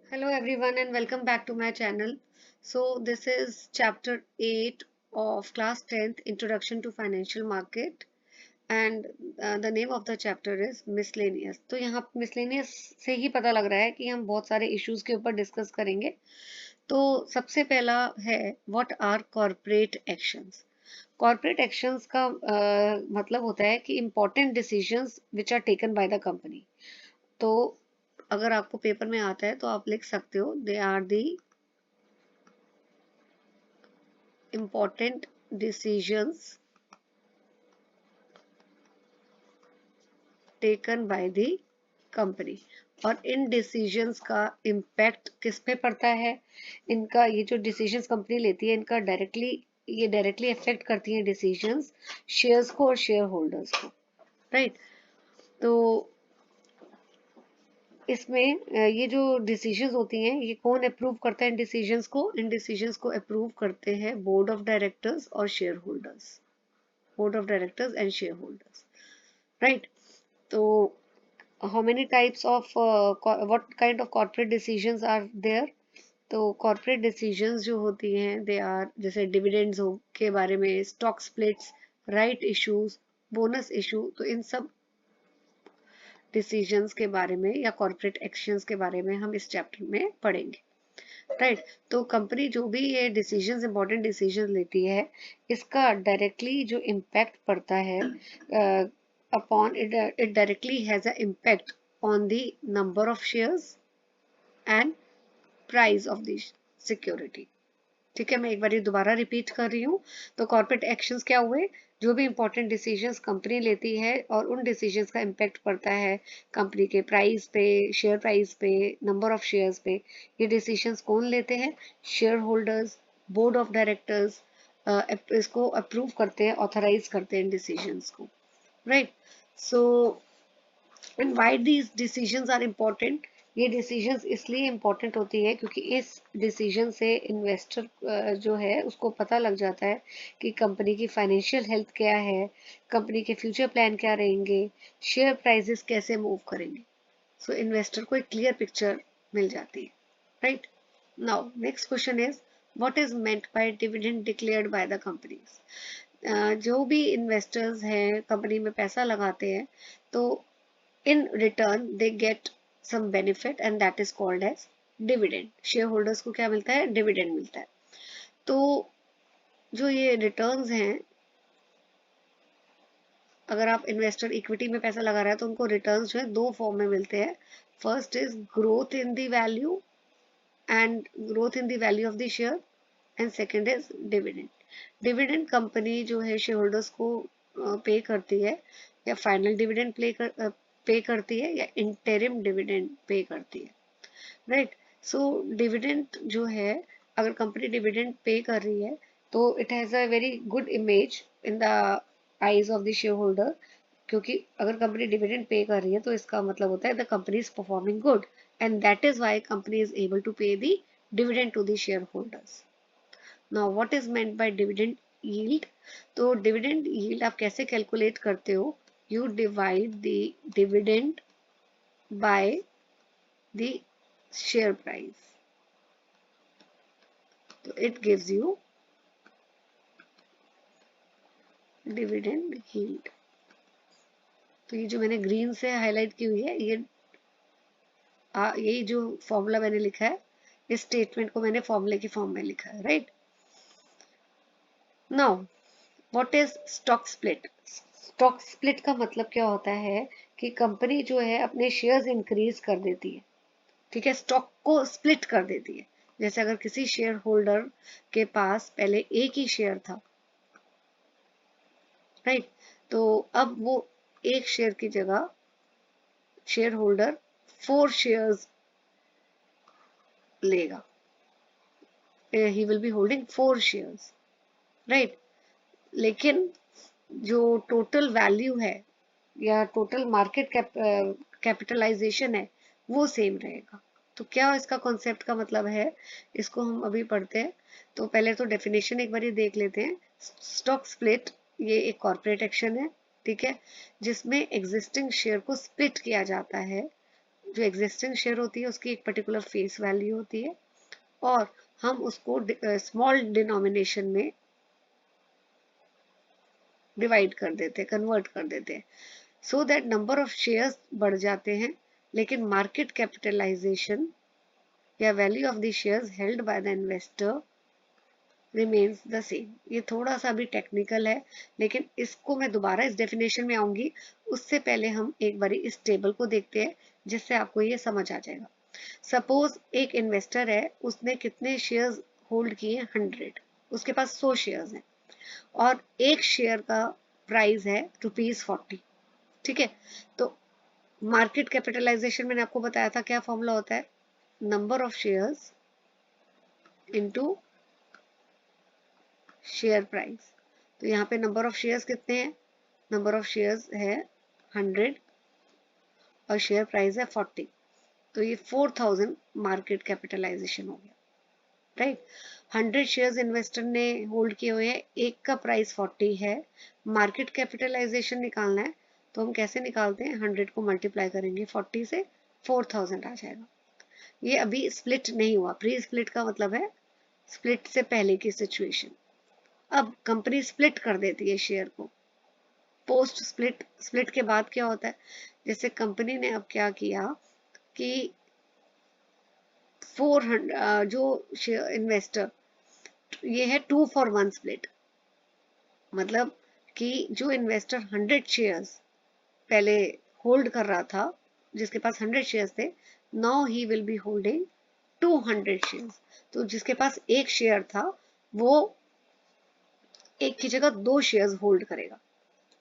Hello everyone and welcome back to my channel. So this is chapter 8 of class 10th Introduction to Financial Market and the name of the chapter is Miscellaneous. तो यहाँ miscellaneous से ही पता लग रहा है कि हम बहुत सारे issues के ऊपर discuss करेंगे. तो सबसे पहला है what are corporate actions? Corporate actions का मतलब होता है कि important decisions which are taken by the company. तो अगर आपको पेपर में आता है तो आप लिख सकते हो they are the important decisions taken by the company. और इन डिसीजंस का इम्पैक्ट किस पे पड़ता है? इनका ये जो डिसीजंस कंपनी लेती है इनका डायरेक्टली अफेक्ट करती हैं डिसीजंस शेयर्स को और शेयर होल्डर्स को, राइट? तो इसमें ये जो डिसीजंस होती हैं ये कौन अप्रूव करता है? इन डिसीजंस को अप्रूव करते हैं बोर्ड ऑफ डायरेक्टर्स और share holders, board of directors and share holders, right? तो how many types of what kind of corporate decisions are there? तो कॉर्पोरेट डिसीजंस जो होती हैं दे आर जैसे डिविडेंड्स हो के बारे में, stock splits, right issues, bonus issue. तो इन सब डिसीजंस के बारे में या कॉर्पोरेट एक्शंस के बारे में हम इस चैप्टर में पढ़ेंगे, राइट? तो कंपनी जो भी ये डिसीजंस इंपॉर्टेंट डिसीजंस लेती है इसका डायरेक्टली जो इम्पैक्ट पड़ता है upon it directly has a impact on the number of shares and price of the security. ठीक है, मैं एक बार दोबारा रिपीट कर रही हूँ. तो कॉर्पोरेट एक्शंस क्या हुए? जो भी इंपॉर्टेंट डिसीजंस कंपनी लेती है और उन डिसीजंस का इम्पैक्ट पड़ता है कंपनी के प्राइस पे, शेयर प्राइस पे, नंबर ऑफ शेयर्स पे. ये डिसीजंस कौन लेते हैं? Share holders, board of directors इसको अप्रूव करते हैं, ऑथराइज करते हैं डिसीजंस को, right? So and why these decisions are important? ये डिसीजंस इसलिए इम्पोर्टेंट होती है क्योंकि इस डिसीजन से इन्वेस्टर जो है उसको पता लग जाता है कि कंपनी की फाइनेंशियल हेल्थ क्या है, कंपनी के फ्यूचर प्लान क्या रहेंगे, शेयर प्राइसेस कैसे मूव करेंगे. सो इन्वेस्टर को एक क्लियर पिक्चर मिल जाती है, right? Now next question is what is meant by dividend declared by the companies. जो भी इन्वेस्टर्स हैं कंपनी में पैसा लगाते हैं तो in return they get some benefit and that is called as dividend. shareholders को क्या मिलता है? dividend मिलता है. तो जो ये रिटर्न्स हैं, अगर आप इन्वेस्टर इक्विटी में पैसा लगा रहा है तो उनको रिटर्न्स जो है दो फॉर्म में मिलते हैं. First is growth in the value and growth in the value of the share and second is dividend. Dividend company जो है शेयर होल्डर्स को पे करती है, या फाइनल डिविडेंड पे करती है या इंटरिम डिविडेंड पे करती है, राइट? सो डिविडेंड जो है, अगर कंपनी डिविडेंड पे कर रही है तो it has a very good image in the eyes of the share holder. क्योंकि अगर कंपनी डिविडेंड पे कर रही है तो इसका मतलब होता है the company is performing good and that is why company is able to pay the dividend to the share holders. Now what is meant by dividend yield? तो डिविडेंड यील्ड आप कैसे कैलकुलेट करते हो? You divide the dividend by the share price. So it gives you dividend yield. तो ये जो मैंने green से हाईलाइट की हुई है ये जो फॉर्मूला मैंने लिखा है, इस स्टेटमेंट को मैंने फॉर्मूले की फॉर्म में लिखा है, right? Now what is stock split? Stock split का मतलब क्या होता है कि कंपनी जो है अपने शेयर्स इंक्रीज कर देती है, ठीक है, स्टॉक को स्प्लिट कर देती है. जैसे अगर किसी शेयर होल्डर के पास पहले एक ही शेयर था, राइट? तो अब वो एक शेयर की जगह शेयर होल्डर 4 शेयर्स लेगा. He will be holding 4 shares, right? लेकिन जो टोटल वैल्यू है या टोटल मार्केट कैपिटलाइजेशन है वो सेम रहेगा. तो क्या इसका कॉन्सेप्ट का मतलब है, इसको हम अभी पढ़ते हैं. तो पहले तो डेफिनेशन एक बार देख लेते हैं. स्टॉक स्प्लिट ये एक कॉर्पोरेट एक्शन है, ठीक है, जिसमें एग्जिस्टिंग शेयर को स्प्लिट किया जाता है जो एग्जिस्टिंग शेयर होती है उसकी एक पर्टिकुलर फेस वैल्यू होती है और हम उसको स्मॉल डिनोमिनेशन में डिवाइड कर देते हैं, कन्वर्ट कर देते हैं, so that number of shares बढ़ जाते हैं लेकिन मार्केट कैपिटलाइजेशन या value of the shares held by the investor remains the same. ये थोड़ा सा भी टेक्निकल है लेकिन इसको मैं दोबारा इस डेफिनेशन में आऊंगी, उससे पहले हम एक बार इस टेबल को देखते हैं जिससे आपको ये समझ आ जाएगा। सपोज एक इन्वेस्टर है, उसने कितने शेयर्स होल्ड किए? 100। उसके पास 100 शेयर्स हैं और एक शेयर का प्राइस है ₹40। ठीक है, तो मार्केट कैपिटलाइजेशन मैंने आपको बताया था क्या फॉर्मूला होता है, number of shares into share price. तो यहाँ पे नंबर ऑफ शेयर्स कितने हैं? नंबर ऑफ शेयर्स है 100 और शेयर प्राइस है 40, तो ये 4000 मार्केट कैपिटलाइजेशन हो गया, राइट। 100 शेयर्स इन्वेस्टर ने होल्ड किए हुए हैं, एक का प्राइस 40 है, मार्केट कैपिटलाइजेशन निकालना है तो हम कैसे निकालते हैं, 100 को मल्टीप्लाई करेंगे 40 से, 4000 आ जाएगा। ये अभी स्प्लिट नहीं हुआ, प्री स्प्लिट का मतलब है स्प्लिट से पहले की सिचुएशन। अब कंपनी स्प्लिट कर देती है शेयर को, पोस्ट स्प्लिट, स्प्लिट के बाद क्या होता है, जैसे कंपनी ने अब क्या किया कि 400 जो इन्वेस्टर, ये है 2 for 1 स्प्लिट, मतलब कि जो इन्वेस्टर 100 शेयर्स पहले होल्ड कर रहा था, जिसके पास 100 शेयर्स थे, now he will be holding 200 shares. तो जिसके पास एक शेयर था वो एक की जगह 2 शेयर्स होल्ड करेगा।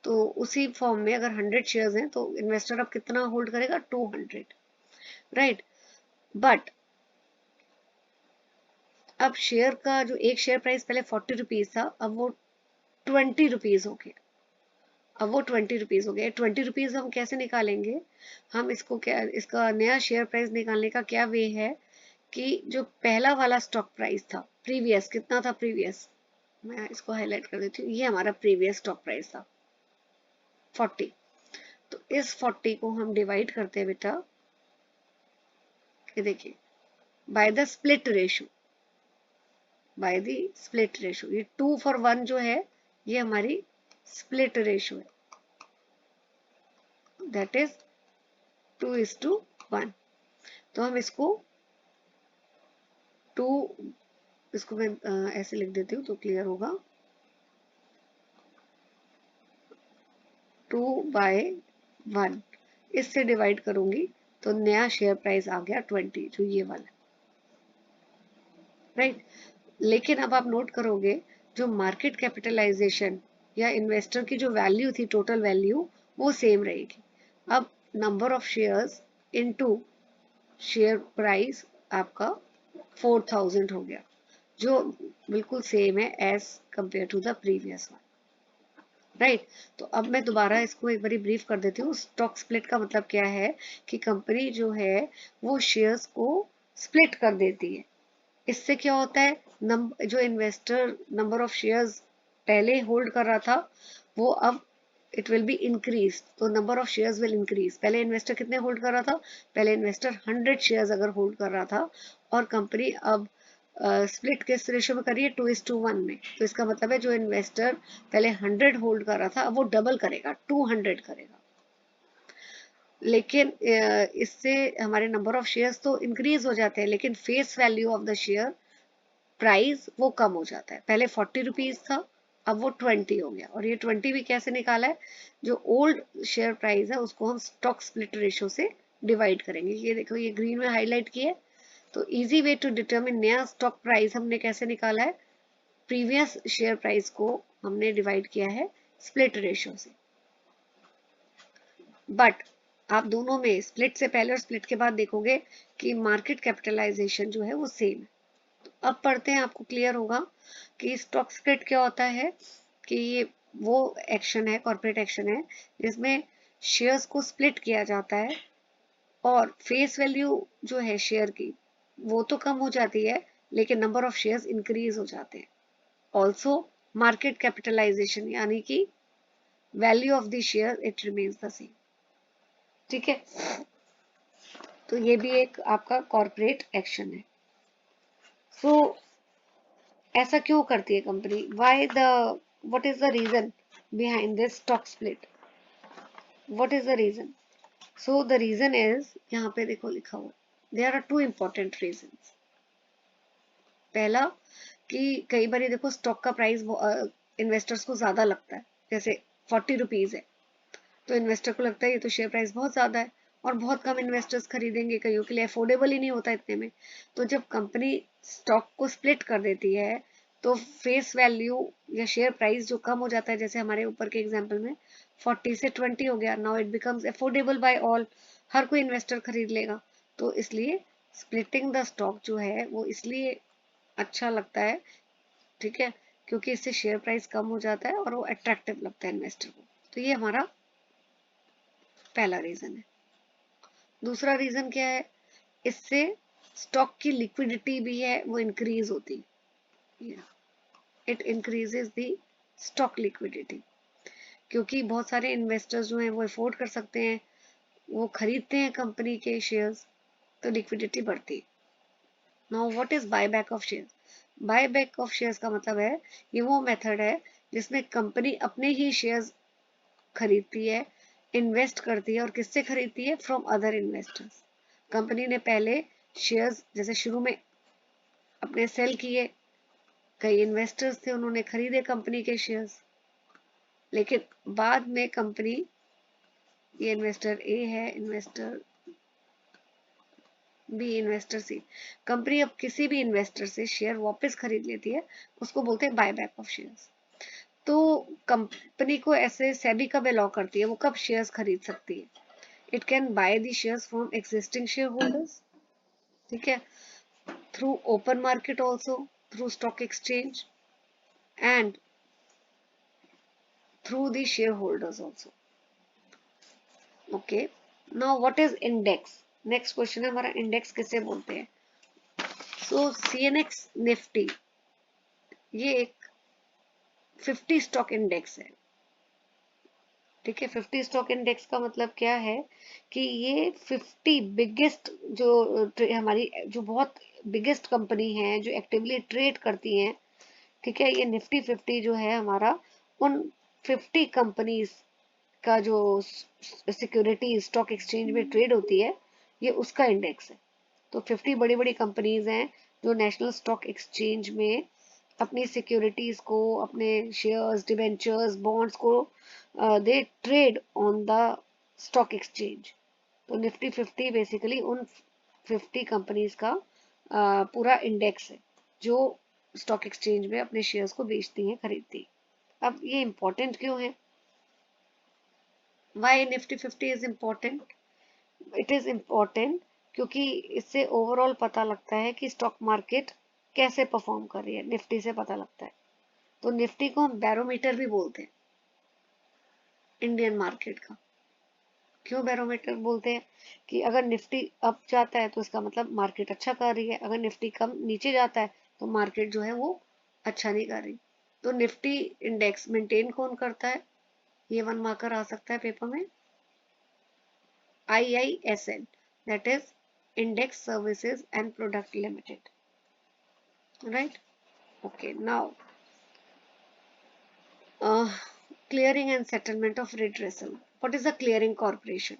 तो उसी फॉर्म में अगर 100 शेयर्स हैं तो इन्वेस्टर अब कितना होल्ड करेगा, 200, राइट। बट अब शेयर का जो एक शेयर प्राइस पहले 40 रुपीज था, अब वो 20 रुपीज हो गया, अब वो 20 रुपीज हो गया। 20 रुपीज हम कैसे निकालेंगे, हम इसको क्या, इसका नया शेयर प्राइस निकालने का क्या वे है कि जो पहला वाला स्टॉक प्राइस था, प्रीवियस कितना था, प्रीवियस मैं इसको हाईलाइट कर देती हूँ, ये हमारा प्रीवियस स्टॉक प्राइस था 40। तो इस 40 को हम डिवाइड करते हैं बेटा, ये देखिए, by the split ratio, by the split ratio. ये 2 for 1 जो है ये हमारी स्प्लिट रेशो है, दैट इज 2:1। तो हम इसको 2, इसको मैं ऐसे लिख देती हूँ तो क्लियर होगा, 2/1 इससे डिवाइड करूंगी तो नया शेयर प्राइस आ गया 20, जो ये वाला, राइट। लेकिन अब आप नोट करोगे जो मार्केट कैपिटलाइजेशन या इन्वेस्टर की जो वैल्यू थी, टोटल वैल्यू, वो सेम रहेगी। अब number of shares into share price आपका 4000 हो गया, जो बिल्कुल सेम है as compare to the previous one, right. तो अब मैं दोबारा इसको एक बारी ब्रीफ कर देती हूँ। स्टॉक स्प्लिट का मतलब क्या है कि कंपनी जो है वो शेयर्स को स्प्लिट कर देती है। इससे क्या होता है, जो इन्वेस्टर नंबर ऑफ शेयर्स पहले होल्ड कर रहा था वो अब इट विल बी इंक्रीज, तो number of shares will increase. पहले इन्वेस्टर कितने होल्ड कर रहा था, पहले इन्वेस्टर 100 शेयर्स अगर होल्ड कर रहा था और कंपनी अब स्प्लिट किस रेशियो में करिए, 2:1 में, तो इसका मतलब है जो इन्वेस्टर पहले 100 होल्ड कर रहा था अब वो डबल करेगा, 200 करेगा। लेकिन इससे हमारे नंबर ऑफ शेयर्स तो इंक्रीज हो जाते हैं लेकिन face value of the share price वो कम हो जाता है। पहले 40 रुपीज था, अब वो 20 हो गया। और ये 20 भी कैसे निकाला है, जो ओल्ड शेयर प्राइस है उसको हम स्टॉक स्प्लिट रेशियो से डिवाइड करेंगे। ये देखो, ये ग्रीन में हाईलाइट किया है। तो इजी वे टू डिटरमिन नया स्टॉक प्राइस हमने कैसे निकाला है, प्रीवियस शेयर प्राइस को हमने डिवाइड किया है स्प्लिट रेशियो से। बट आप दोनों में स्प्लिट से पहले और स्प्लिट के बाद देखोगे कि मार्केट कैपिटलाइजेशन जो है वो सेम है। अब पढ़ते हैं, आपको क्लियर होगा कि स्टॉक स्प्लिट क्या होता है। कि ये वो एक्शन है, कॉर्पोरेट एक्शन है, जिसमें शेयर्स को स्प्लिट किया जाता है और फेस वैल्यू जो है शेयर की वो तो कम हो जाती है लेकिन नंबर ऑफ शेयर्स इंक्रीज हो जाते हैं। ऑल्सो मार्केट कैपिटलाइजेशन यानी कि value of the share it remains the same. ठीक है, तो ये भी एक आपका कॉर्पोरेट एक्शन है। सो ऐसा क्यों करती है company? Why the what is the reason behind this stock split? What is the reason? So the reason is, यहाँ पे देखो लिखा हुआ, there are two important reasons. पहला कि कई बार देखो स्टॉक का प्राइस इन्वेस्टर्स को ज्यादा लगता है, जैसे 40 रुपीज है, तो इन्वेस्टर को लगता है ये तो शेयर प्राइस बहुत ज्यादा है और बहुत कम इन्वेस्टर्स खरीदेंगे, कईयों के लिए अफोर्डेबल ही नहीं होता इतने में। तो जब कंपनी स्टॉक को स्प्लिट कर देती है तो फेस वैल्यू या शेयर प्राइस जो कम हो जाता है, जैसे हमारे ऊपर के एग्जांपल में 40 से 20 हो गया, now it becomes affordable by all, हर कोई इन्वेस्टर खरीद लेगा। तो इसलिए स्प्लिटिंग द स्टॉक जो है वो इसलिए अच्छा लगता है, ठीक है, क्योंकि इससे शेयर प्राइस कम हो जाता है और वो अट्रैक्टिव लगता है इन्वेस्टर को। तो ये हमारा पहला रीजन है। दूसरा रीजन क्या है? इससे स्टॉक की लिक्विडिटी भी है वो इंक्रीज होती है, it increases the stock liquidity, क्योंकि बहुत सारे इन्वेस्टर्स जो हैं वो अफोर्ड कर सकते हैं, वो खरीदते हैं कंपनी के शेयर्स, तो लिक्विडिटी बढ़ती है। Now what is buyback of shares? Buyback of shares का मतलब है ये वो मेथड है जिसमें कंपनी अपने ही शेयर्स खरीदती है, इन्वेस्ट करती है, और किससे खरीदती है? From other investors. कंपनी ने पहले शेयर्स जैसे शुरू में अपने सेल किए, कई इन्वेस्टर्स थे उन्होंने खरीदे कंपनी के शेयर्स, लेकिन बाद में कंपनी, ये इन्वेस्टर ए है, इन्वेस्टर बी, इन्वेस्टर सी, कंपनी अब किसी भी इन्वेस्टर से शेयर वापस खरीद लेती है, उसको बोलते हैं बायबैक ऑफ शेयर्स। तो कंपनी को ऐसे सेबी कब अलाउ करती है, वो कब शेयर्स खरीद सकती है? It can by the shares from existing share holders, ठीक है, through open market also, through stock exchange and through the share holders also. Okay, now what is index? Next question है हमारा, इंडेक्स किसे बोलते हैं? सो सीएनएक्स निफ्टी ये एक 50 stock index है, ठीक है। 50 स्टॉक इंडेक्स का मतलब क्या है कि ये 50 बिगेस्ट जो हमारी जो बहुत बिगेस्ट कंपनी है जो एक्टिवली ट्रेड करती हैं, ठीक है, ये निफ्टी 50 जो है हमारा उन 50 कंपनीज का जो सिक्योरिटी स्टॉक एक्सचेंज में ट्रेड होती है, ये उसका इंडेक्स है। तो 50 बड़ी बड़ी कंपनीज हैं जो नेशनल स्टॉक एक्सचेंज में अपनी सिक्योरिटीज को, अपने शेयर्स, डिबेंचर्स, बॉन्ड्स को दे trade on the stock exchange. तो निफ्टी 50 बेसिकली उन 50 कंपनीज का पूरा इंडेक्स है जो स्टॉक एक्सचेंज में अपने शेयर्स को बेचती हैं, खरीदती हैं। अब ये इंपॉर्टेंट क्यों है? Why Nifty 50 is important? It is important क्योंकि इससे ओवरऑल पता लगता है कि स्टॉक मार्केट कैसे परफॉर्म कर रही है, निफ्टी से पता लगता है। तो निफ्टी को हम बैरोमीटर भी बोलते हैं इंडियन मार्केट का। क्यों बैरोमीटर बोलते हैं? कि अगर निफ्टी अप जाता है तो इसका मतलब मार्केट अच्छा कर रही है, अगर निफ्टी कम नीचे जाता है तो मार्केट जो है वो अच्छा नहीं कर रही। तो निफ्टी इंडेक्स मेंटेन कौन करता है? ये 1 मार्कर आ सकता है पेपर में, IISN, that is Index Services and Product Limited, right? Okay, now clearing and settlement of redressal. What is a clearing corporation?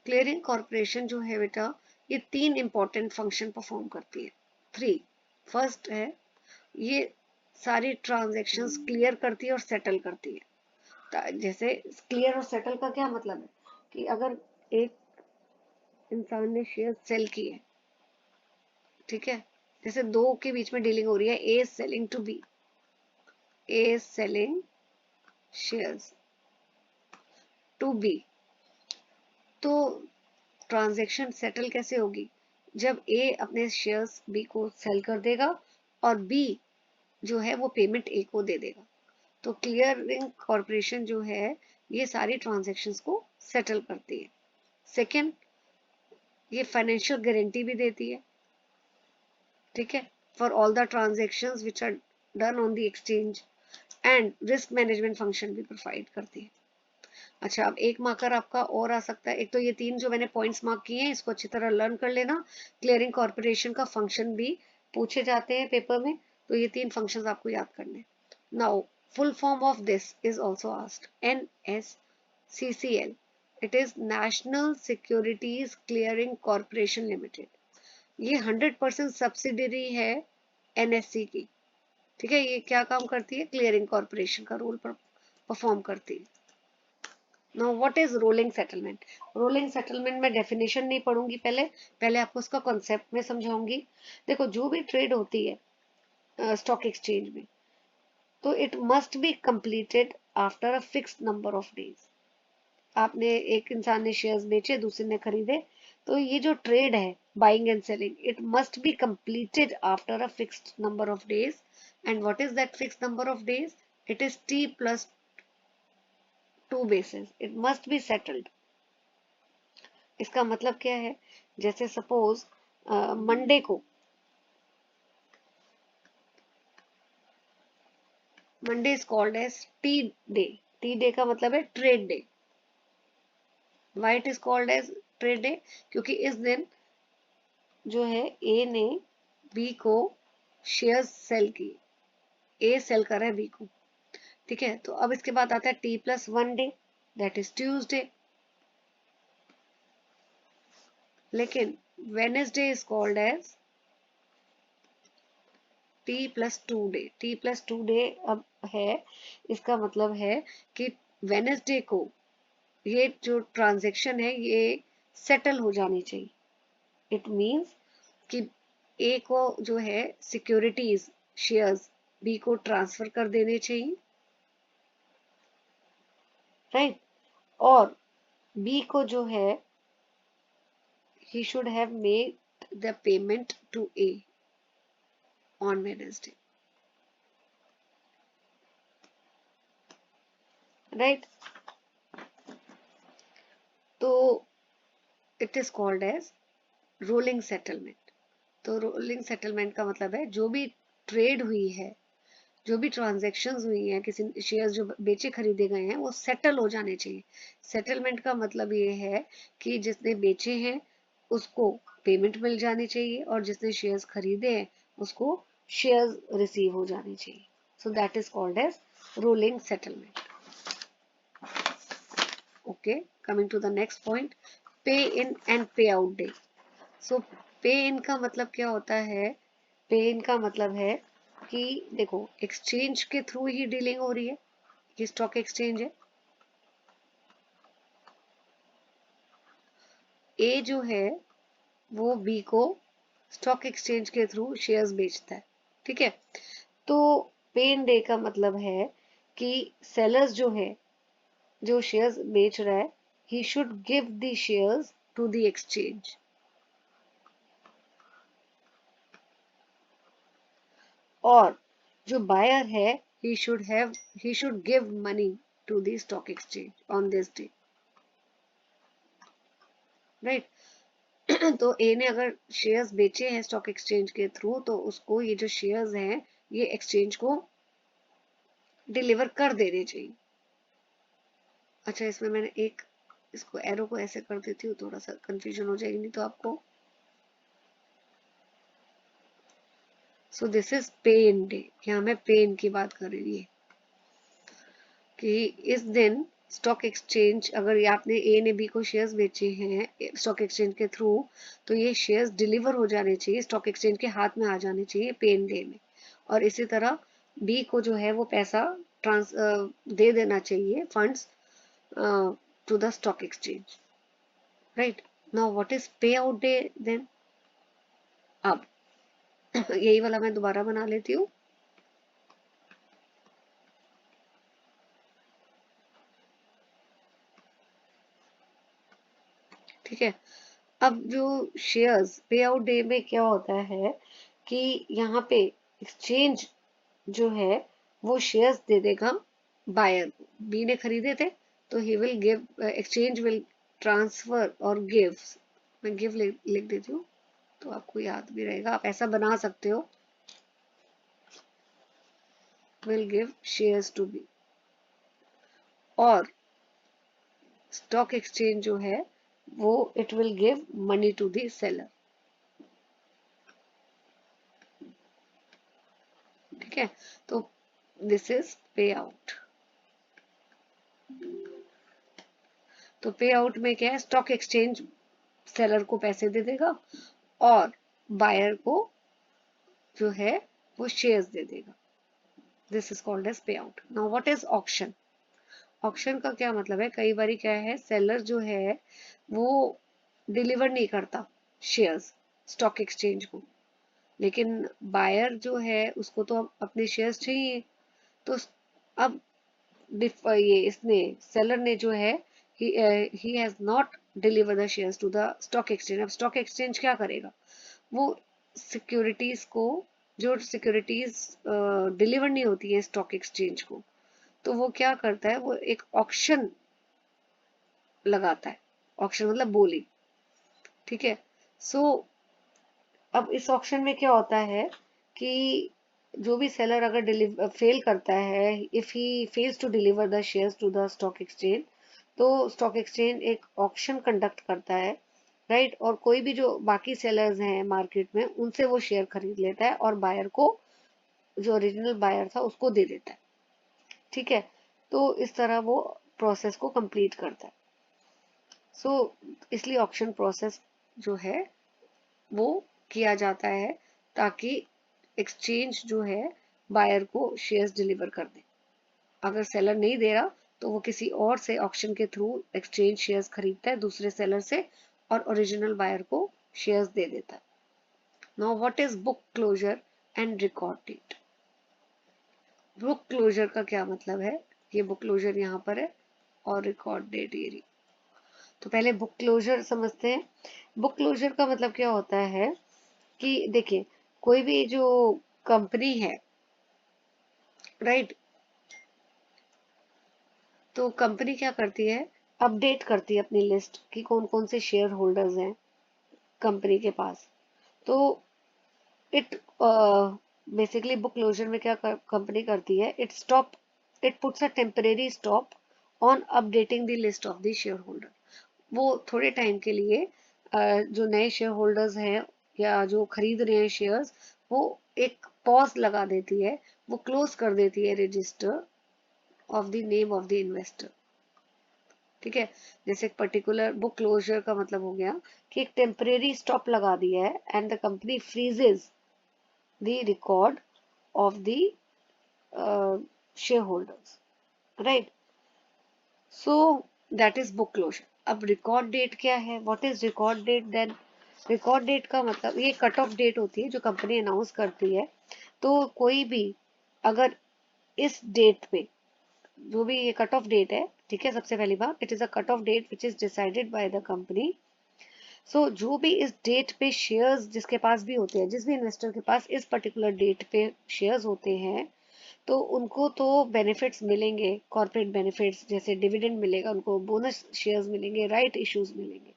Clearing corporation जो है बेटा, ये 3 इंपॉर्टेंट फंक्शन परफॉर्म करती है। 3, फर्स्ट है ये सारी ट्रांजैक्शंस क्लियर करती है और सेटल करती है। जैसे क्लियर और सेटल का क्या मतलब है कि अगर एक इंसान ने शेयर सेल किए, ठीक है, जैसे दो के बीच में डीलिंग हो रही है, A is selling to B, A is selling shares to B, तो ट्रांजैक्शन सेटल कैसे होगी? जब ए अपने शेयर्स बी को सेल कर देगा और बी जो है वो पेमेंट ए को दे देगा। तो क्लियरिंग कॉरपोरेशन जो है ये सारी ट्रांजैक्शंस को सेटल करती है। सेकंड, ये फाइनेंशियल गारंटी भी देती है, ठीक है, for all the transactions which are done on the exchange, and risk management function भी प्रोवाइड करती है। अच्छा, अब एक मार्कर आपका और आ सकता है। एक तो ये 3 जो मैंने पॉइंट्स मार्क किए हैं इसको अच्छी तरह लर्न कर लेना। क्लियरिंग कॉर्पोरेशन का फंक्शन भी पूछे जाते हैं पेपर में, तो ये 3 फंक्शंस आपको याद करने। Now full form of this is also asked, NSCCL, it is national securities clearing corporation limited. ये 100% सब्सिडरी है NSC की। ठीक है, ये क्या काम करती है? क्लियरिंग कॉर्पोरेशन का रोल परफॉर्म करती है। Now what is rolling settlement? Rolling settlement में डेफिनेशन नहीं पढ़ूंगी, पहले पहले आपको उसका कॉन्सेप्ट में समझाऊंगी। देखो, जो भी ट्रेड होती है स्टॉक एक्सचेंज में, तो it must be completed after a fixed number of days. आपने, एक इंसान ने शेयर्स बेचे, दूसरे ने खरीदे, तो ये जो ट्रेड है buying and selling, it must be completed after a fixed number of days. And what is that fixed number of days? It is T+2 basis. It must be settled. इसका मतलब क्या है? जैसे सपोज मंडे को, Monday is called as T day. T day का मतलब है trade day. Why it is called as trade day? क्योंकि इस दिन जो है ए ने बी को शेयर्स सेल किए, ए सेल कर रहा है बी को। ठीक है, तो अब इसके बाद आता है T+1 day, that is Tuesday. लेकिन Wednesday is called as T+2 day. T+2 day अब है, इसका मतलब है कि वेनेसडे को ये जो ट्रांजेक्शन है ये सेटल हो जानी चाहिए। इट मींस कि ए को जो है सिक्योरिटीज शेयर्स बी को ट्रांसफर कर देने चाहिए, राइट। और बी को जो है he should have made the payment to A on Wednesday, right? तो it is called as rolling settlement. तो रोलिंग सेटलमेंट का मतलब है जो भी ट्रेड हुई है, जो भी ट्रांजेक्शन्स हुई हैं, किसी शेयर्स जो बेचे खरीदे गए हैं वो सेटल हो जाने चाहिए। सेटलमेंट का मतलब ये है कि जिसने बेचे हैं उसको पेमेंट मिल जानी चाहिए, और जिसने शेयर्स खरीदे हैं उसको शेयर्स रिसीव हो जाने चाहिए। So that is called as rolling settlement. Okay, coming to the next point, pay in and pay out day. So pay in का मतलब क्या होता है? पे इन का मतलब है कि देखो, एक्सचेंज के थ्रू ही डीलिंग हो रही है, ये स्टॉक एक्सचेंज है। ए जो है वो बी को स्टॉक एक्सचेंज के थ्रू शेयर्स बेचता है। ठीक है, तो पे इन डे का मतलब है कि सेलर्स जो है, जो शेयर्स बेच रहा है, he should give the shares to the exchange. और जो बायर है, he should give money to the stock exchange on this day, right. तो ए ने अगर शेयर्स बेचे हैं स्टॉक एक्सचेंज के थ्रू, तो उसको ये जो शेयर्स हैं ये एक्सचेंज को डिलीवर कर देने चाहिए। अच्छा, इसमें मैंने एक, इसको एरो को ऐसे कर देती हूँ, थोड़ा सा कंफ्यूजन हो जाएगी नहीं तो आपको। सो दिस इज पे इन डे। यहाँ मैं पे इन की बात कर रही हूँ कि इस दिन स्टॉक एक्सचेंज, अगर ये आपने ए ने बी को शेयर्स बेचे हैं स्टॉक एक्सचेंज के थ्रू, तो ये शेयर्स डिलीवर हो जाने चाहिए, स्टॉक एक्सचेंज के हाथ में आ जाने चाहिए पे इन डे में। और इसी तरह बी को जो है वो पैसा दे देना चाहिए, funds to the stock exchange, right. Now what is pay out day then? अब यही वाला मैं दोबारा बना लेती हूँ। ठीक है, अब जो शेयर्स पे आउट डे में क्या होता है कि यहाँ पे एक्सचेंज जो है वो शेयर्स दे देगा बायर को। बी ने खरीदे थे तो he will give, exchange will transfer और गिव, मैं गिव लिख देती हूँ तो आपको याद भी रहेगा, आप ऐसा बना सकते हो, will give shares to B. और स्टॉक एक्सचेंज जो है वो it will give money to the seller. ठीक है, तो दिस इज पे आउट। तो पे आउट में क्या है, स्टॉक एक्सचेंज सेलर को पैसे दे देगा और बायर को जो है वो शेयर्स दे देगा। दिस इज कॉल्ड एज पे out. Now what is auction? Auction का क्या मतलब है, कई बार क्या है, सेलर जो है वो डिलीवर नहीं करता शेयर्स स्टॉक एक्सचेंज को, लेकिन बायर जो है उसको तो अपने शेयर्स चाहिए। तो अब ये इसने सेलर ने जो है he has not deliver the shares to the stock exchange. अब स्टॉक एक्सचेंज क्या करेगा, वो सिक्योरिटीज को, जो सिक्योरिटीज डिलीवर नहीं होती है स्टॉक एक्सचेंज को, तो वो क्या करता है, वो एक ऑक्शन लगाता है। ऑक्शन मतलब बोली। ठीक है, सो अब इस ऑक्शन में क्या होता है कि जो भी सेलर अगर फेल करता है, if he fails to deliver the shares to the stock exchange, तो स्टॉक एक्सचेंज एक ऑक्शन कंडक्ट करता है, राइट, और कोई भी जो बाकी सेलर्स हैं मार्केट में उनसे वो शेयर खरीद लेता है और बायर को, जो ओरिजिनल बायर था उसको दे देता है। ठीक है, तो इस तरह वो प्रोसेस को कंप्लीट करता है। सो इसलिए ऑक्शन प्रोसेस जो है वो किया जाता है ताकि एक्सचेंज जो है बायर को शेयर्स डिलीवर कर दे। अगर सेलर नहीं दे रहा तो वो किसी और से ऑक्शन के थ्रू एक्सचेंज शेयर्स खरीदता है दूसरे सेलर से और ओरिजिनल बायर को शेयर्स दे देता है। Now what is book closure and record date? Book closure का क्या मतलब है, ये बुक क्लोजर यहाँ पर है और रिकॉर्ड डेट ये रही। तो पहले बुक क्लोजर समझते हैं। बुक क्लोजर का मतलब क्या होता है कि देखिए, कोई भी जो कंपनी है, राइट, तो कंपनी क्या करती है, अपडेट करती है अपनी लिस्ट कि कौन कौन से शेयर होल्डर्स हैं कंपनी के पास। तो इट बेसिकली बुक क्लोजर में क्या कंपनी करती है, it puts a temporary stop on updating the list of the share holder. वो थोड़े टाइम के लिए जो नए शेयर होल्डर्स हैं या जो खरीद रहे हैं शेयर्स, वो एक पॉज लगा देती है, वो क्लोज कर देती है register of the name of the investor. ठीक है, जैसे एक पर्टिकुलर बुक क्लोजर का मतलब हो गया कि एक टेम्परेरी स्टॉप लगा दिया है and the company freezes the record of the share holders, right. So that is book closure. अब रिकॉर्ड डेट क्या है, what is record date then? Record date का मतलब ये कट ऑफ डेट होती है जो कंपनी अनाउंस करती है। तो कोई भी अगर इस डेट पे, जो भी ये कट ऑफ डेट है, ठीक है, सबसे पहली बात, it is a cut off date which is decided by the company. So जो भी इस डेट पे शेयर्स जिसके पास भी होते हैं, जिस भी इन्वेस्टर के पास इस पर्टिकुलर डेट पे शेयर्स होते हैं, तो उनको तो बेनिफिट्स मिलेंगे, कॉर्पोरेट बेनिफिट्स, जैसे डिविडेंड मिलेगा उनको, बोनस शेयर्स मिलेंगे, राइट इश्यूज मिलेंगे,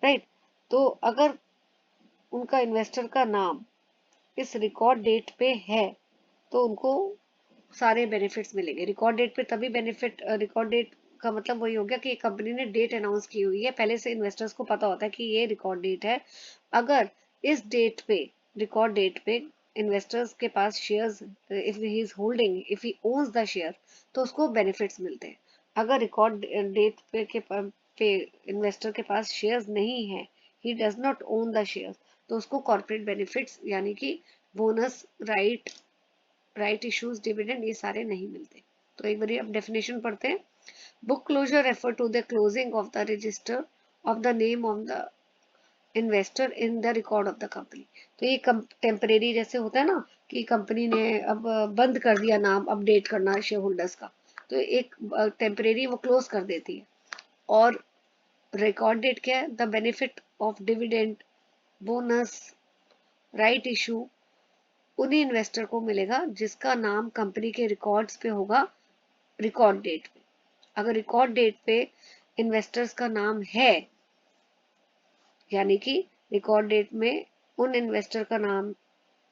राइट। तो अगर उनका इन्वेस्टर का नाम इस रिकॉर्ड डेट पे है तो उनको सारे बेनिफिट्स मिलेंगे। रिकॉर्ड डेट पे तभी बेनिफिट, रिकॉर्ड डेट का मतलब वही हो गया कि कंपनी ने डेट अनाउंस की हुई है, पहले से इन्वेस्टर्स को पता होता है कि ये रिकॉर्ड डेट है। अगर इस डेट पे, रिकॉर्ड डेट पे इन्वेस्टर्स के पास shares, if he is holding, if he owns the share, तो उसको बेनिफिट्स मिलते हैं। अगर रिकॉर्ड डेट पे इन्वेस्टर के पास शेयर्स नहीं है, he does not own the shares, तो उसको कॉर्पोरेट बेनिफिट्स यानी कि बोनस, राइट इश्यूज, डिविडेंड, ये सारे नहीं मिलते। तो एक बार अब डेफिनेशन पढ़ते हैं। Book closure refer to the closing of the register of the name of the investor in the record of the company. तो ये टेम्परेरी जैसे होता है ना कि कंपनी ने अब बंद कर दिया नाम अपडेट करना शेयर होल्डर्स का, तो एक टेम्परेरी वो क्लोज कर देती है। और रिकॉर्ड डेट क्या है, the benefit of dividend, bonus, right issue उन्हीं इन्वेस्टर को मिलेगा जिसका नाम कंपनी के रिकॉर्ड्स पे होगा रिकॉर्ड डेट पे। अगर रिकॉर्ड डेट पे इन्वेस्टर्स का नाम है, यानी कि रिकॉर्ड डेट में उन इन्वेस्टर का नाम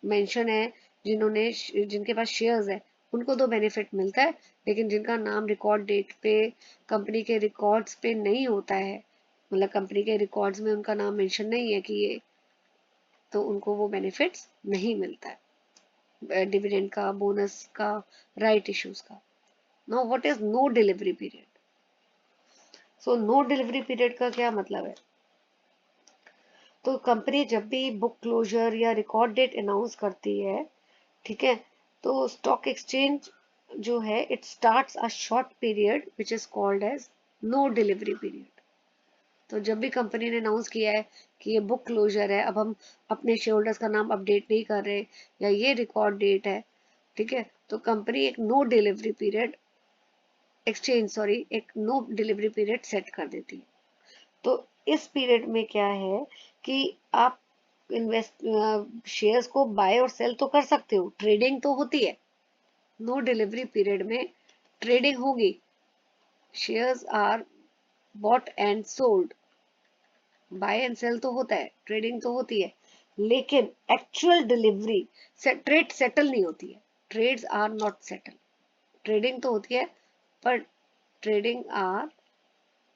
मेंशन है जिन्होंने, जिनके पास शेयर्स है, उनको तो बेनिफिट मिलता है, लेकिन जिनका नाम रिकॉर्ड डेट पे कंपनी के रिकॉर्ड्स पे नहीं होता है, मतलब कंपनी के रिकॉर्ड्स में उनका नाम मेंशन नहीं है कि ये, तो उनको वो बेनिफिट्स नहीं मिलता है, डिविडेंड का, बोनस का, राइट इश्यूज का। Now what is no delivery period? So no delivery period का क्या मतलब है? तो कंपनी जब भी बुक क्लोजर या रिकॉर्ड डेट अनाउंस करती है, ठीक है, तो स्टॉक एक्सचेंज जो है it starts a short period which is called as no delivery period. तो जब भी कंपनी ने अनाउंस किया है कि ये बुक क्लोजर है, अब हम अपने शेयर होल्डर्स का नाम अपडेट नहीं कर रहे, या ये रिकॉर्ड डेट है, ठीक है, तो कंपनी एक no delivery period, exchange sorry, एक नो डिलीवरी पीरियड सेट कर देती है। तो इस पीरियड में क्या है कि आप इन्वेस्ट शेयर्स को बाय और सेल तो कर सकते हो, ट्रेडिंग तो होती है। नो डिलीवरी पीरियड में ट्रेडिंग होगी, shares are bought and sold, buy and sell तो होता है, ट्रेडिंग तो होती है, लेकिन एक्चुअल डिलीवरी ट्रेड सेटल नहीं होती है, trades are not settle. Trading तो होती है पर ट्रेडिंग आर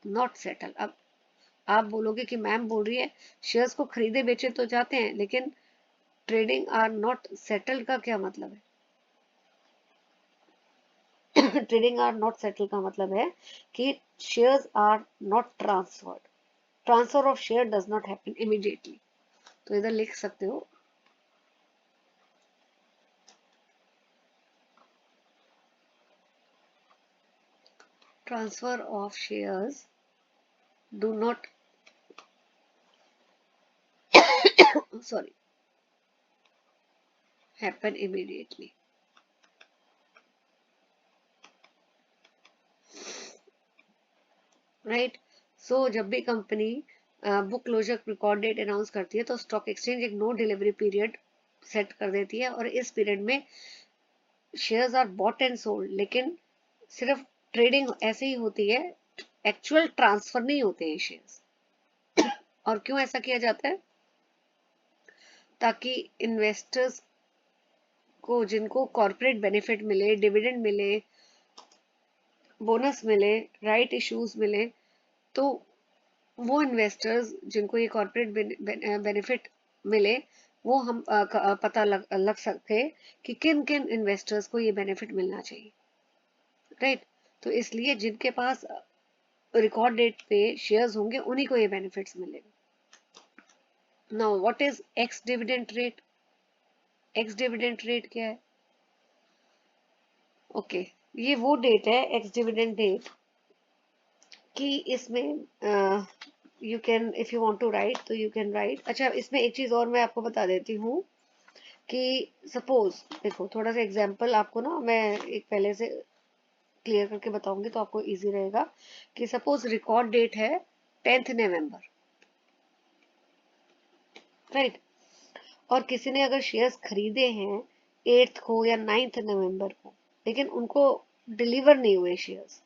नॉट सेटल। अब आप बोलोगे कि मैम बोल रही है शेयर्स को खरीदे बेचे तो जाते हैं, लेकिन ट्रेडिंग आर नॉट सेटल्ड का क्या मतलब है? ट्रेडिंग आर नॉट सेटल्ड का मतलब है कि shares are not transferred, transfer of share does not happen immediately. तो इधर लिख सकते हो transfer of shares do not sorry happen immediately. Right, so जब भी company book closure record date announce करती है तो स्टॉक एक्सचेंज एक नो डिलीवरी पीरियड सेट कर देती है, और इस पीरियड में shares are bought and sold, लेकिन सिर्फ ट्रेडिंग ऐसे ही होती है, एक्चुअल ट्रांसफर नहीं होते हैं शेयर्स। और क्यों ऐसा किया जाता है? ताकि इन्वेस्टर्स को, जिनको कॉर्पोरेट बेनिफिट मिले, डिविडेंड मिले, बोनस मिले, राइट इश्यूज मिले, तो वो इन्वेस्टर्स जिनको ये कॉर्पोरेट बेनिफिट मिले, वो हम पता लग सकते कि किन किन इन्वेस्टर्स को ये बेनिफिट मिलना चाहिए, राइट। तो इसलिए जिनके पास रिकॉर्ड डेट पे शेयर्स होंगे उन्हीं को ये बेनिफिट्स मिलेगा। Now what is x dividend rate? X dividend rate क्या है? ओके, ये वो डेट है, एक्स डिविडेंड डेट, कि इसमें you can, if you want to write तो यू कैन राइट। अच्छा, इसमें एक चीज और मैं आपको बता देती हूँ कि सपोज देखो, थोड़ा सा एग्जांपल आपको ना मैं एक पहले से क्लियर करके बताऊंगी तो आपको इजी रहेगा। कि सपोज रिकॉर्ड डेट है 10 नवंबर, राइट, और किसी ने अगर शेयर्स खरीदे हैं 8 को या 9 नवंबर को, लेकिन उनको डिलीवर नहीं हुए शेयर्स,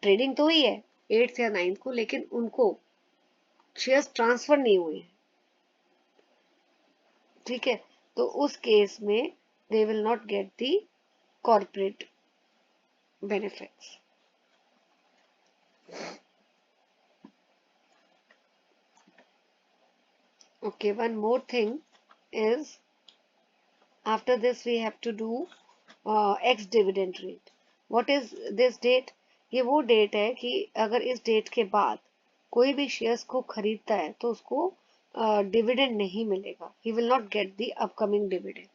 ट्रेडिंग तो हुई है 8 या 9 को, लेकिन उनको शेयर्स ट्रांसफर नहीं हुए हैं, ठीक है, तो उस केस में they will not get the corporate benefits. Okay, one more thing is, after this we have to do ex dividend rate. What is this date? ये वो डेट है कि अगर इस डेट के बाद कोई भी शेयर्स को खरीदता है तो उसको डिविडेंड नहीं मिलेगा, he will not get the upcoming dividend.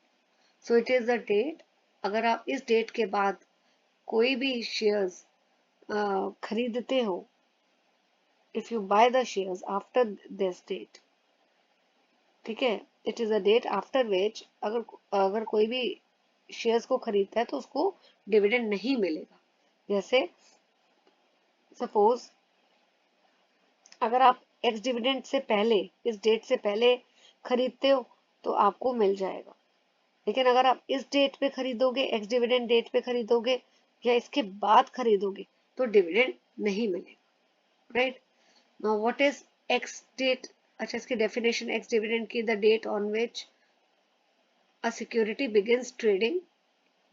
So it is the date, अगर आप इस डेट के बाद कोई भी शेयर्स खरीदते हो, if you buy the shares after this date, ठीक है, it is a date after which अगर अगर कोई भी शेयर्स को खरीदता है तो उसको डिविडेंड नहीं मिलेगा। जैसे सपोज अगर आप एक्स डिविडेंड से पहले, इस डेट से पहले खरीदते हो तो आपको मिल जाएगा, लेकिन अगर आप इस डेट पे खरीदोगे, एक्स डिविडेंड डेट पे खरीदोगे या इसके बाद खरीदोगे तो डिविडेंड नहीं मिलेगा, right. Now what is ex date? अच्छा, इसकी डेफिनेशन एक्स डिविडेंड की, द डेट ऑन विच a security begins trading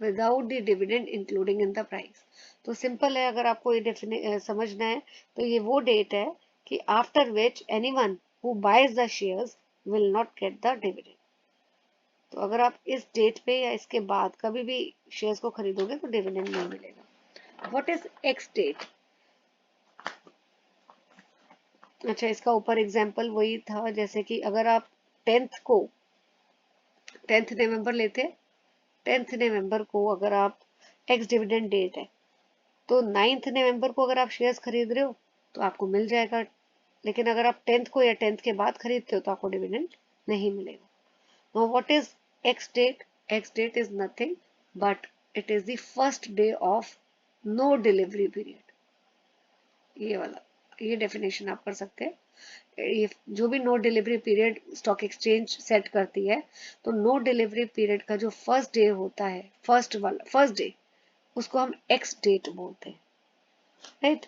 without the dividend including in the price. तो सिंपल है, अगर आपको ये समझना है तो ये वो डेट है कि after which anyone who buys the shares will not get the dividend. तो अगर आप इस डेट पे या इसके बाद कभी भी शेयर्स को खरीदोगे तो डिविडेंड नहीं मिलेगा। What is ex date? अच्छा, इसका ऊपर एग्जांपल वही था जैसे कि अगर आप 10th नवंबर लेते, 10th नवंबर को अगर आप एक्स डिविडेंड डेट है तो 9th नवंबर को अगर आप शेयर्स खरीद रहे हो तो आपको मिल जाएगा। लेकिन अगर आप 10th को या 10th के बाद खरीदते हो तो आपको डिविडेंड नहीं मिलेगा। Now what is X date? X date is nothing but it is the first day of no delivery period। ये वाला, ये डेफिनेशन आप कर सकते हैं। ये जो भी no delivery period stock exchange set करती है, तो नो डिलीवरी पीरियड का जो फर्स्ट डे होता है, फर्स्ट डे, उसको हम एक्स डेट बोलते हैं, right?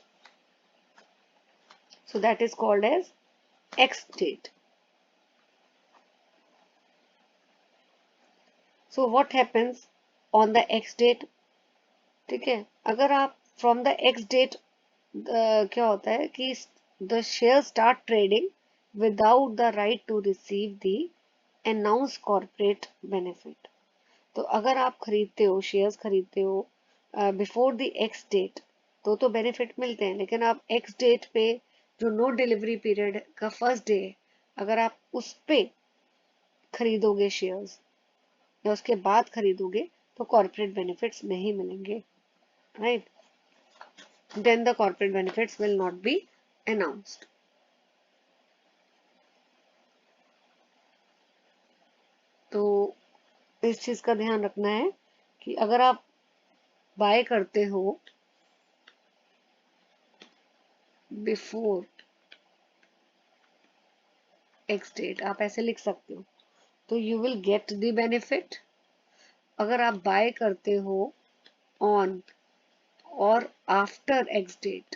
So that is called as ex date. So what happens on the ex date? ठीक है, अगर आप फ्रॉम द एक्स डेट क्या होता है कि the share start trading without the right to receive the announce corporate benefit. तो अगर आप खरीदते हो, शेयर्स खरीदते हो बिफोर द एक्स डेट तो बेनिफिट मिलते हैं। लेकिन आप एक्स डेट पे जो नो डिलीवरी पीरियड का फर्स्ट डे है, अगर आप उस पे खरीदोगे शेयर्स या उसके बाद खरीदोगे तो कॉर्पोरेट बेनिफिट्स नहीं मिलेंगे, right? Then the corporate benefits will not be announced। तो इस चीज का ध्यान रखना है कि अगर आप बाय करते हो बिफोर एक्स डेट, आप ऐसे लिख सकते हो, तो you will get the benefit. अगर आप बाय करते हो ऑन और आफ्टर एक्स डेट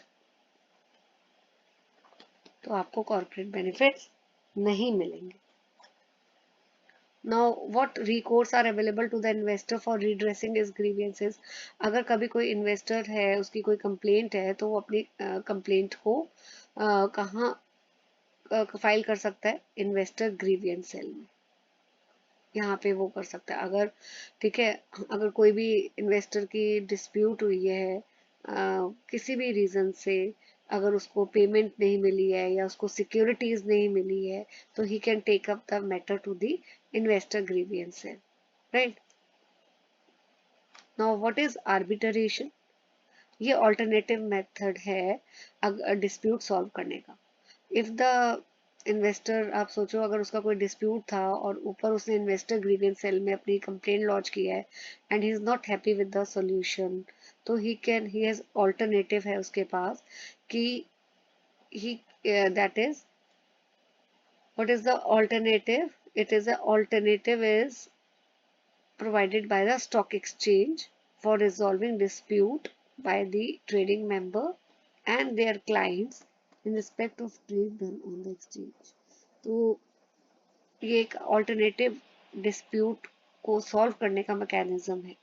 तो आपको कॉर्पोरेट बेनिफिट्स नहीं मिलेंगे। Now, what recourse are available to the investor for redressing his grievances? अगर कभी कोई इन्वेस्टर है, उसकी कोई कंप्लेंट है, तो वो अपनी कंप्लेंट को कहाँ फाइल कर सकता है? इन्वेस्टर ग्रीवियंस सेल में, यहाँ पे वो कर सकता है। अगर ठीक है, अगर कोई भी इन्वेस्टर की डिस्प्यूट हुई है किसी भी रीजन से, अगर उसको पेमेंट नहीं मिली है या उसको सिक्योरिटीज नहीं मिली है, तो ही can take up the matter to the investor grievance cell, right? Now what is arbitration? ये ऑल्टरनेटिव मेथड है डिस्प्यूट सॉल्व करने का। इफ द इन्वेस्टर, आप सोचो अगर उसका कोई डिस्प्यूट था और ऊपर उसने इन्वेस्टर ग्रीवियंस सेल में अपनी कंप्लेंट लॉन्च की है and he is not happy with the solution, तो ही हैज ऑल्टरनेटिव है उसके पास कि he that is, what is the alternative? It is the alternative is provided by the stock exchange for resolving dispute by the trading member and their clients in respect of trade done on the exchange। तो ये एक alternative dispute को solve करने का mechanism है।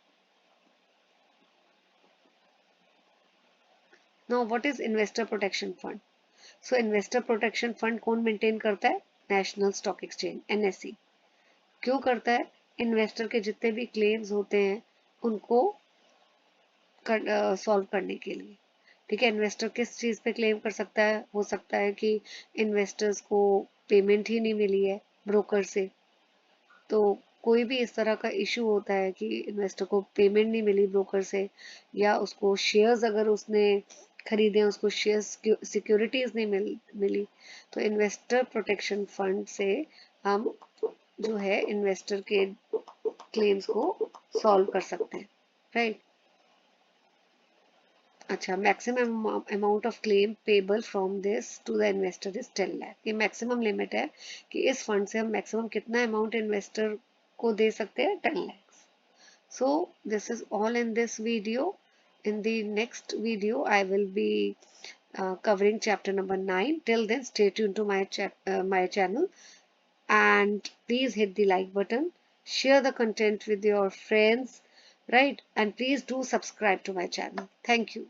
Now what is investor protection fund? So investor protection fund कौन maintain करता है? National stock exchange, NSE. क्यों करता है? इन्वेस्टर के जितने भी क्लेम्स होते हैं उनको सॉल्व करने के लिए। ठीक है, इन्वेस्टर किस चीज पे क्लेम कर सकता है? हो सकता है कि इन्वेस्टर्स को पेमेंट ही नहीं मिली है ब्रोकर से, तो कोई भी इस तरह का इशू होता है कि इन्वेस्टर को पेमेंट नहीं मिली ब्रोकर से, या उसको शेयर्स अगर उसने खरीदे उसको शेयर्स सिक्योरिटीज नहीं मिली, तो इन्वेस्टर प्रोटेक्शन फंड से हम जो है इन्वेस्टर के क्लेम्स को सॉल्व कर सकते हैं, राइट? अच्छा, maximum amount of claim payable from this to the investor is 10 lakh. ये मैक्सिमम लिमिट है कि इस फंड से हम मैक्सिमम कितना अमाउंट इन्वेस्टर को दे सकते हैं? 10 lakh. So this is all in this video. In the next video, I will be covering chapter number 9. Till then, stay tuned to my channel and please hit the like button, share the content with your friends, right? And please do subscribe to my channel. Thank you.